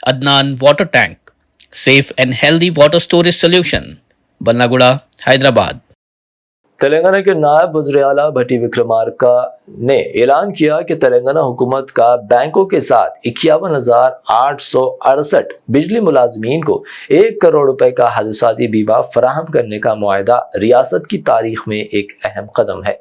Adnan Water Tank, safe and healthy water storage solution, Bannaguda, Hyderabad. Telangana के नायब वज़ीर-ए-आला भट्टी विक्रमार्का ने ऐलान किया कि तेलंगाना हुकूमत का बैंकों के साथ 51,868 बिजली मुलाजमीन को 1 करोड़ रुपए का हादसाती बीमा फराहम करने का मुआहदा रियासत की तारीख में एक अहम कदम है।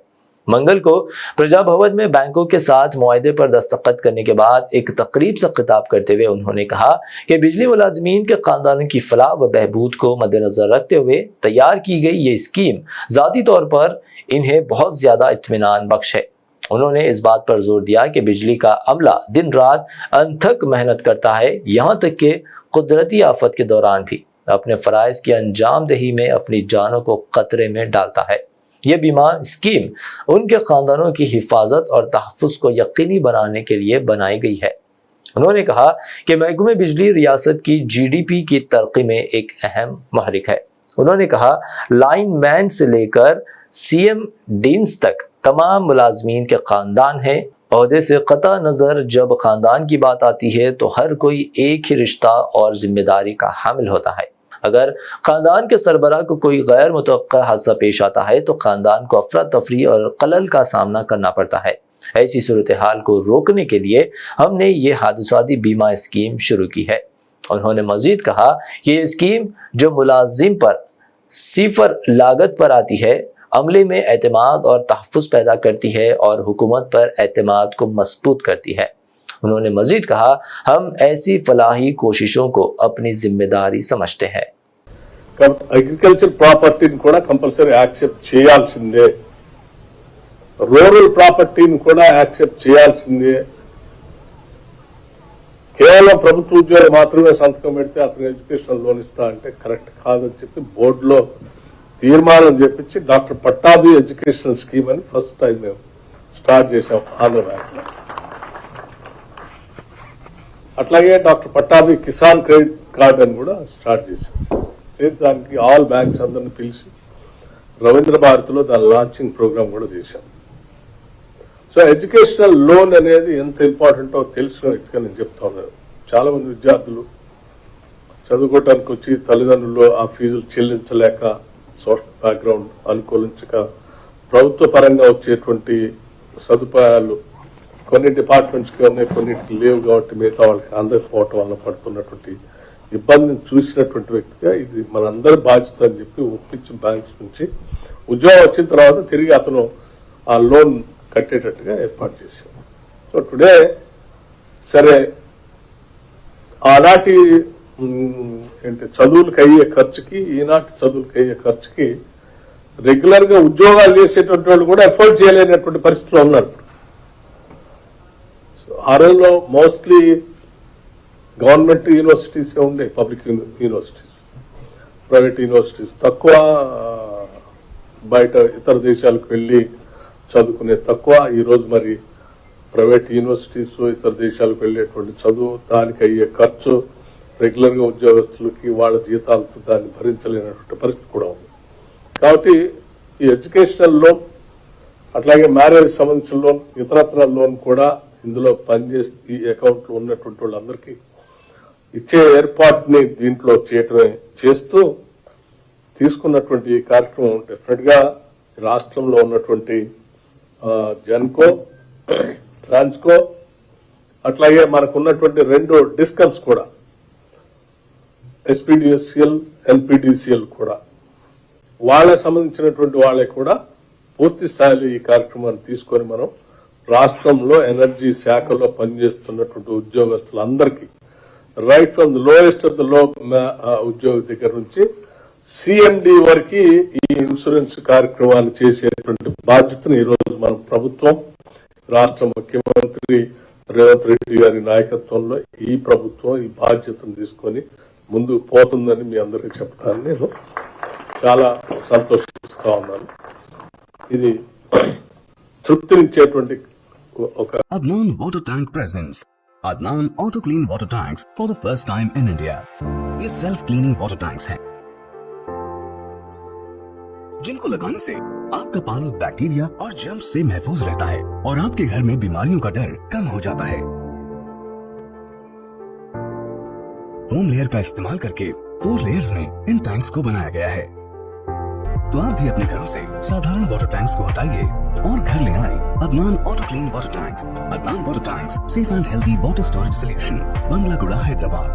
मंगल को प्रजा भवन में बैंकों के साथ मुआहदे पर दस्तखत करने के बाद एक तकरीब से खिताब करते हुए उन्होंने कहा कि बिजली मुलाजमीन के खानदानों की फलाह व बहबूद को मद्देनजर रखते हुए तैयार की गई ये स्कीम ज़ाती तौर पर इन्हें बहुत ज़्यादा इत्मीनान बख्श है। उन्होंने इस बात पर जोर दिया कि बिजली का अमला दिन रात अनथक मेहनत करता है, यहाँ तक कि कुदरती आफत के दौरान भी अपने फ़राइज़ की अंजाम दही में अपनी जानों को खतरे में डालता है। यह बीमा स्कीम उनके खानदानों की हिफाजत और तहफ़्फ़ुज़ को यकीनी बनाने के लिए बनाई गई है। उन्होंने कहा कि महकमे बिजली रियासत की GDP की तरक्की में एक अहम महरिक है। उन्होंने कहा लाइन मैन से लेकर CM डीन्स तक तमाम मुलाजमीन के ख़ानदान हैं। ओहदे से क़ता नज़र जब ख़ानदान की बात आती है तो हर कोई एक ही रिश्ता और जिम्मेदारी का हामिल होता है। अगर ख़ानदान के सरबराह को कोई गैर मुतवक्का हादसा पेश आता है तो ख़ानदान को अफरा तफरी और कलल का सामना करना पड़ता है। ऐसी सूरत हाल को रोकने के लिए हमने ये हादसाती बीमा स्कीम शुरू की है। उन्होंने मज़ीद कहा कि ये स्कीम जो मुलाजिम पर सिफर लागत पर आती है, अमले में एतमाद और तहफ़्फ़ुज़ पैदा करती है और हुकूमत पर एतमाद को मज़बूत करती है। उन्होंने मजीद कहा हम ऐसी फलाही कोशिशों को अपनी जिम्मेदारी समझते हैं। అగ్రికల్చర్ ప్రాపర్టీని కూడా కంపల్సరీ యాక్సెప్ట్ చేయాల్సిందే, రూరల్ ప్రాపర్టీని కూడా యాక్సెప్ట్ చేయాల్సిందే. కేవలం ప్రభుత్వ ఉద్యోగులు మాత్రమే సంతకం పెడితే అతను ఎడ్యుకేషన్ లోన్ ఇస్తా అంటే కరెక్ట్ కాదని చెప్పి బోర్డులో తీర్మానం చేపించి డాక్టర్ పట్టాభి ఎడ్యుకేషన్ స్కీమ్ అని ఫస్ట్ టైం మేము స్టార్ట్ చేసాం ఆంధ్ర బ్యాంక్ లో. అట్లాగే doctor Pattabhi Kisan credit card అని కూడా స్టార్ట్ చేశాం. చేసేదానికి ఆల్ బ్యాంక్స్ అందరిని పిలిచి రవీంద్ర భారతిలో దాని లాంచింగ్ ప్రోగ్రామ్ కూడా చేశాం. సో ఎడ్యుకేషనల్ లోన్ అనేది ఎంత ఇంపార్టెంటో తెలిసిన వ్యక్తిగా నేను చెప్తా ఉన్నాను. చాలా మంది విద్యార్థులు చదువుకోవడానికి వచ్చి తల్లిదండ్రులు ఆ ఫీజులు చెల్లించలేక, సోషల్ బ్యాక్గ్రౌండ్ అనుకూలించక, ప్రభుత్వ పరంగా వచ్చేటువంటి సదుపాయాలు కొన్ని డిపార్ట్మెంట్స్కి ఉన్నాయి, కొన్నిటికి లేవు కాబట్టి మిగతా వాళ్ళకి అందకపోవటం వల్ల పడుతున్నటువంటి ఇబ్బందిని చూసినటువంటి వ్యక్తిగా ఇది మనందరి బాధ్యత అని చెప్పి ఒప్పించి బ్యాంక్స్ నుంచి ఉద్యోగం వచ్చిన తర్వాత తిరిగి అతను ఆ లోన్ కట్టేటట్టుగా ఏర్పాటు చేశాం. సో టుడే సరే ఆనాటి ఏంటి చదువులకు అయ్యే ఖర్చుకి ఈనాటి చదువులకు అయ్యే ఖర్చుకి రెగ్యులర్ గా ఉద్యోగాలు చేసేటువంటి వాళ్ళు కూడా ఎఫోర్డ్ చేయలేనటువంటి పరిస్థితిలో ఉన్నారు. ఆ రోజుల్లో మోస్ట్లీ గవర్నమెంట్ యూనివర్సిటీస్ ఉండే, పబ్లిక్ యూనివర్సిటీస్, ప్రైవేట్ యూనివర్సిటీస్ తక్కువ, బయట ఇతర దేశాలకు వెళ్ళి చదువుకునే తక్కువ. ఈరోజు మరి ప్రైవేట్ యూనివర్సిటీస్, ఇతర దేశాలకు వెళ్ళేటువంటి చదువు, దానికి అయ్యే ఖర్చు, రెగ్యులర్గా ఉద్యోగస్తులకి వాళ్ళ జీతాలతో దాన్ని భరించలేనటువంటి పరిస్థితి కూడా ఉంది. కాబట్టి ఈ ఎడ్యుకేషనల్ లోన్ అట్లాగే మ్యారేజ్ సంబంధించిన లోన్, ఇతరత్ర లోన్ కూడా ఇందులో పనిచేసి ఈ అకౌంట్లో ఉన్నటువంటి వాళ్ళందరికీ ఇచ్చే ఏర్పాటుని దీంట్లో చేయటమే చేస్తూ తీసుకున్నటువంటి ఈ కార్యక్రమం డెఫినెట్ గా రాష్ట్రంలో ఉన్నటువంటి జెన్కో, ట్రాన్స్కో, అట్లాగే మనకు ఉన్నటువంటి 2 డిస్కమ్స్ కూడా, SPDCL, LPDCL కూడా, వాళ్ళకి సంబంధించినటువంటి వాళ్ళకి కూడా పూర్తి స్థాయిలో ఈ కార్యక్రమాన్ని తీసుకొని మనం రాష్ట్రంలో ఎనర్జీ శాఖలో పనిచేస్తున్నటువంటి ఉద్యోగస్తులందరికీ right from the lowest of the low ఉద్యోగ దగ్గర నుంచి CMD వరకు ఈ ఇన్సూరెన్స్ కార్యక్రమాన్ని చేసేటువంటి బాధ్యతను ఈరోజు మన ప్రభుత్వం, రాష్ట్ర ముఖ్యమంత్రి రేవంత్ రెడ్డి గారి నాయకత్వంలో ఈ ప్రభుత్వం ఈ బాధ్యతను తీసుకొని ముందుకు పోతుందని మీ అందరికీ చెప్పడానికి నేను చాలా సంతోషిస్తా ఉన్నాను. ఇది తృప్తినిచ్చేటువంటి ఒక Adnan Water Tank presents Adnan Auto Clean Water Tanks for the first time in India. ये सेल्फ क्लीनिंग वाटर टैंक्स हैं जिनको लगाने से आपका पानी बैक्टीरिया और जर्म्स से महफूज रहता है और आपके घर में बीमारियों का डर कम हो जाता है। फोम लेयर का इस्तेमाल करके 4 लेयर्स में इन टैंक्स को बनाया गया है। तो आप भी अपने घरों से साधारण वाटर टैंक्स को हटाइए और घर ले आए Adnan auto clean water tanks. Adnan water tanks, safe and healthy water storage solution, Bangalaguda, Hyderabad.